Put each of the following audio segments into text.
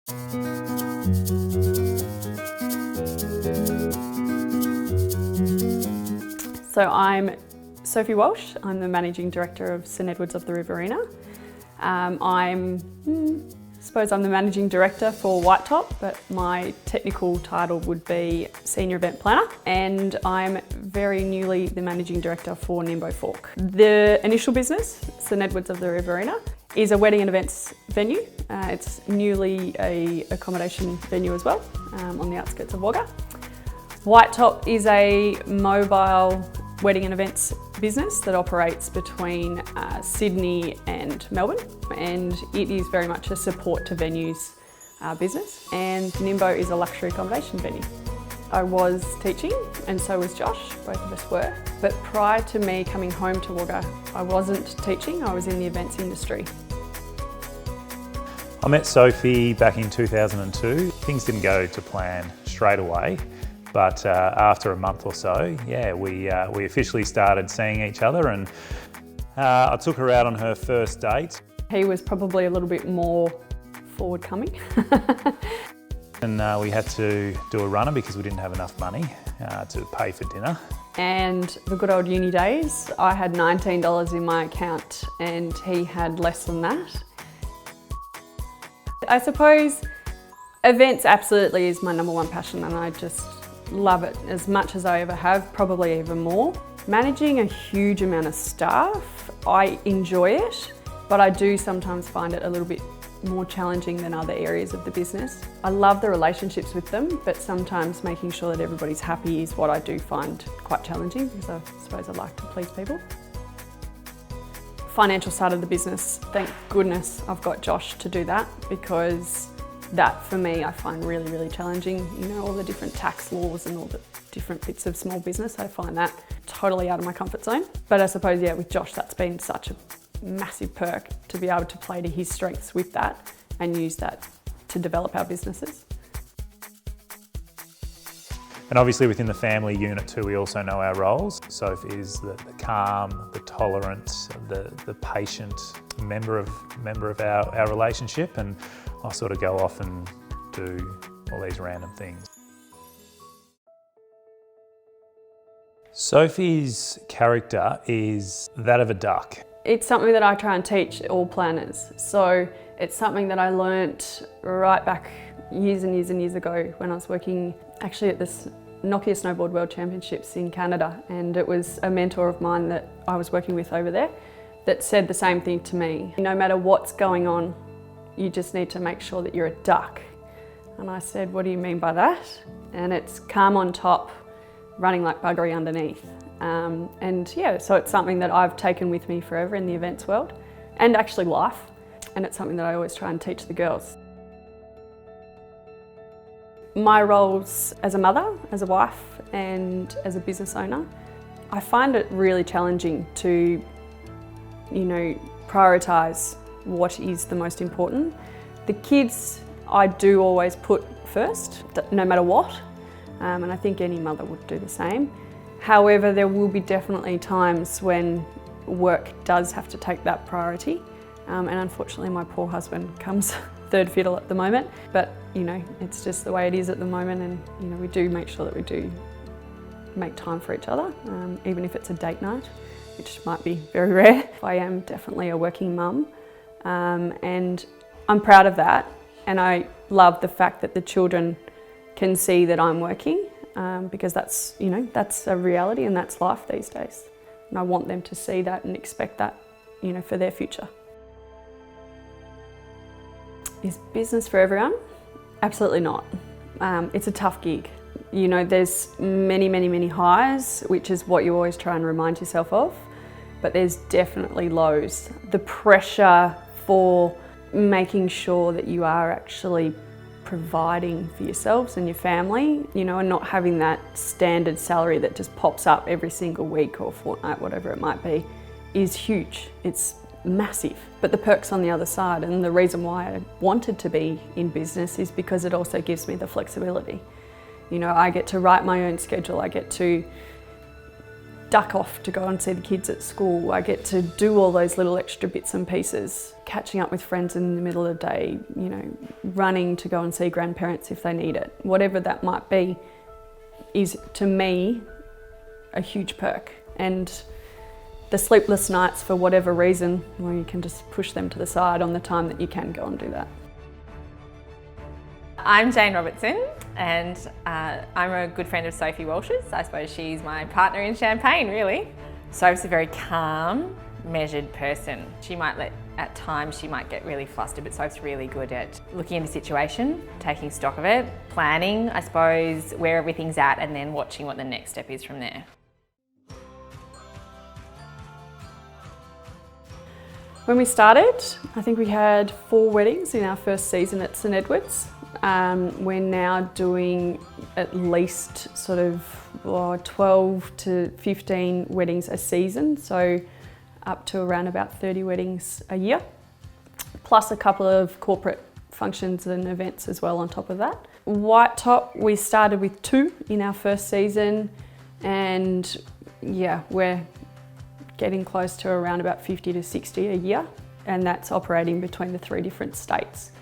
So I'm Sophie Walsh. I'm the Managing Director of St Edwards of the Riverina. I suppose I'm the Managing Director for White Top, but my technical title would be Senior Event Planner, and I'm very newly the Managing Director for Nimbo Fork. The initial business, St Edwards of the Riverina, is a wedding and events venue. It's newly a accommodation venue as well, on the outskirts of Wagga. White Top is a mobile wedding and events business that operates between Sydney and Melbourne, and it is very much a support to venues business. And Nimbo is a luxury accommodation venue. I was teaching, and so was Josh, both of us were. But prior to me coming home to Wagga, I wasn't teaching, I was in the events industry. I met Sophie back in 2002. Things didn't go to plan straight away. But after a month or so, yeah, we officially started seeing each other, and I took her out on her first date. He was probably a little bit more forward-coming. And we had to do a runner because we didn't have enough money to pay for dinner. And the good old uni days, I had $19 in my account and he had less than that. I suppose events absolutely is my number one passion, and I just love it as much as I ever have, probably even more. Managing a huge amount of staff, I enjoy it, but I do sometimes find it a little bit more challenging than other areas of the business. I love the relationships with them, but sometimes making sure that everybody's happy is what I do find quite challenging, because I suppose I like to please people. Financial side of the business, thank goodness I've got Josh to do that, because that for me I find really, really challenging. You know, all the different tax laws and all the different bits of small business, I find that totally out of my comfort zone. But I suppose, yeah, with Josh, that's been such a massive perk to be able to play to his strengths with that and use that to develop our businesses. And obviously within the family unit too, we also know our roles. Sophie is the calm, the tolerant, the patient member of our relationship, and I sort of go off and do all these random things. Sophie's character is that of a duck. It's something that I try and teach all planners. So it's something that I learnt right back years and years and years ago when I was working actually at this Nokia Snowboard World Championships in Canada, and it was a mentor of mine that I was working with over there that said the same thing to me. No matter what's going on, you just need to make sure that you're a duck. And I said, what do you mean by that? And it's calm on top, running like buggery underneath. And yeah, so it's something that I've taken with me forever in the events world, and actually life. And it's something that I always try and teach the girls. My roles as a mother, as a wife, and as a business owner, I find it really challenging to, you know, prioritise what is the most important. The kids I do always put first, no matter what, and I think any mother would do the same. However, there will be definitely times when work does have to take that priority, and unfortunately my poor husband comes third fiddle at the moment, but you know, it's just the way it is at the moment, and you know, we do make sure that we do make time for each other, even if it's a date night, which might be very rare. I am definitely a working mum, and I'm proud of that, and I love the fact that the children can see that I'm working, because that's, you know, that's a reality and that's life these days. And I want them to see that and expect that, you know, for their future. Is business for everyone? Absolutely not. It's a tough gig. You know, there's many, many, many highs, which is what you always try and remind yourself of, but there's definitely lows. The pressure for making sure that you are actually providing for yourselves and your family, you know, and not having that standard salary that just pops up every single week or fortnight, whatever it might be, is huge. It's massive. But the perks on the other side, and the reason why I wanted to be in business, is because it also gives me the flexibility. You know, I get to write my own schedule, I get to duck off to go and see the kids at school. I get to do all those little extra bits and pieces, catching up with friends in the middle of the day, you know, running to go and see grandparents if they need it. Whatever that might be is, to me, a huge perk. And the sleepless nights for whatever reason, well, you can just push them to the side on the time that you can go and do that. I'm Jane Robertson, and I'm a good friend of Sophie Walsh's. I suppose she's my partner in champagne, really. Sophie's a very calm, measured person. At times she might get really flustered, but Sophie's really good at looking at a situation, taking stock of it, planning, I suppose, where everything's at, and then watching what the next step is from there. When we started, I think we had 4 weddings in our first season at St Edward's. We're now doing at least sort of 12 to 15 weddings a season, so up to around about 30 weddings a year, plus a couple of corporate functions and events as well on top of that. White Top, we started with 2 in our first season, and yeah, we're getting close to around about 50 to 60 a year, and that's operating between the 3 different states.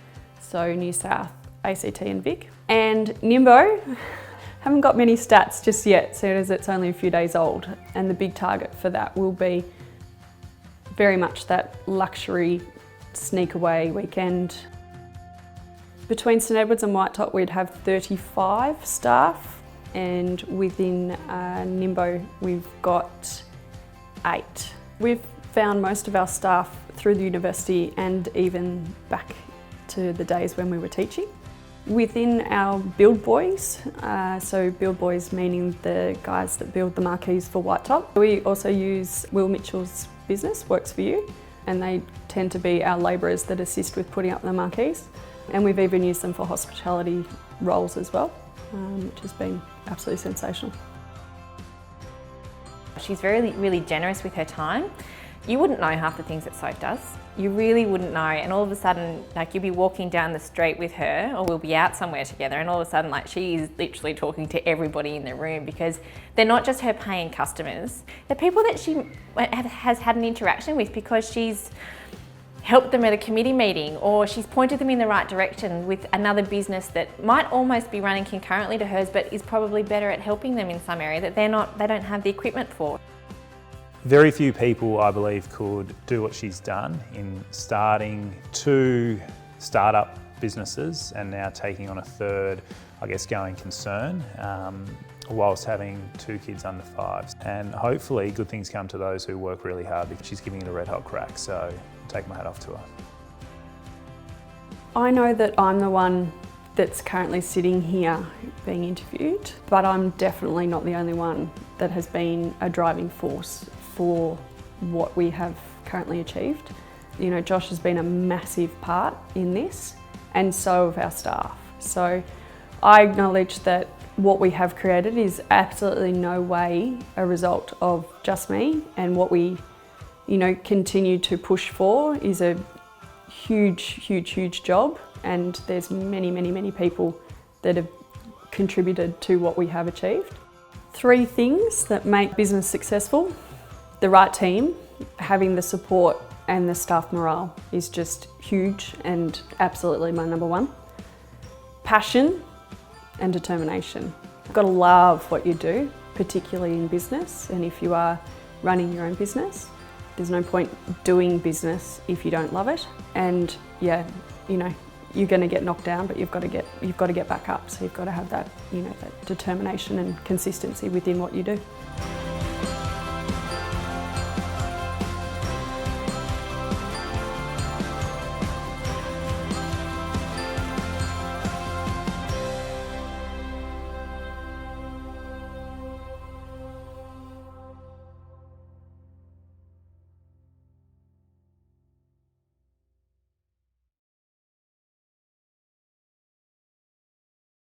So New South, ACT and Vic. And Nimbo, haven't got many stats just yet, seeing as it's only a few days old, and the big target for that will be very much that luxury sneak away weekend. Between St Edward's and White Top, we'd have 35 staff, and within Nimbo we've got 8. We've found most of our staff through the university and even back to the days when we were teaching. Within our build boys, so build boys meaning the guys that build the marquees for White Top, we also use Will Mitchell's business, Works For You, and they tend to be our labourers that assist with putting up the marquees. And we've even used them for hospitality roles as well, which has been absolutely sensational. She's really generous with her time. You wouldn't know half the things that Soph does. You really wouldn't know, and all of a sudden, like, you'll be walking down the street with her, or we'll be out somewhere together, and all of a sudden, like, she's literally talking to everybody in the room, because they're not just her paying customers, they're people that she has had an interaction with because she's helped them at a committee meeting, or she's pointed them in the right direction with another business that might almost be running concurrently to hers, but is probably better at helping them in some area that they don't have the equipment for. Very few people, I believe, could do what she's done in starting 2 startup businesses and now taking on a 3rd, I guess, going concern, whilst having 2 kids under 5. And hopefully good things come to those who work really hard, because she's giving it a red hot crack, so take my hat off to her. I know that I'm the one that's currently sitting here being interviewed, but I'm definitely not the only one that has been a driving force for what we have currently achieved. You know, Josh has been a massive part in this, and so have our staff. So I acknowledge that what we have created is absolutely no way a result of just me, and what we, you know, continue to push for is a huge job, and there's many people that have contributed to what we have achieved. 3 things that make business successful: the right team, having the support, and the staff morale is just huge and absolutely my number 1. Passion and determination. You've got to love what you do, particularly in business, and if you are running your own business, there's no point doing business if you don't love it. And yeah, you know, you're going to get knocked down, but you've got to get back up. So you've got to have that, you know, that determination and consistency within what you do.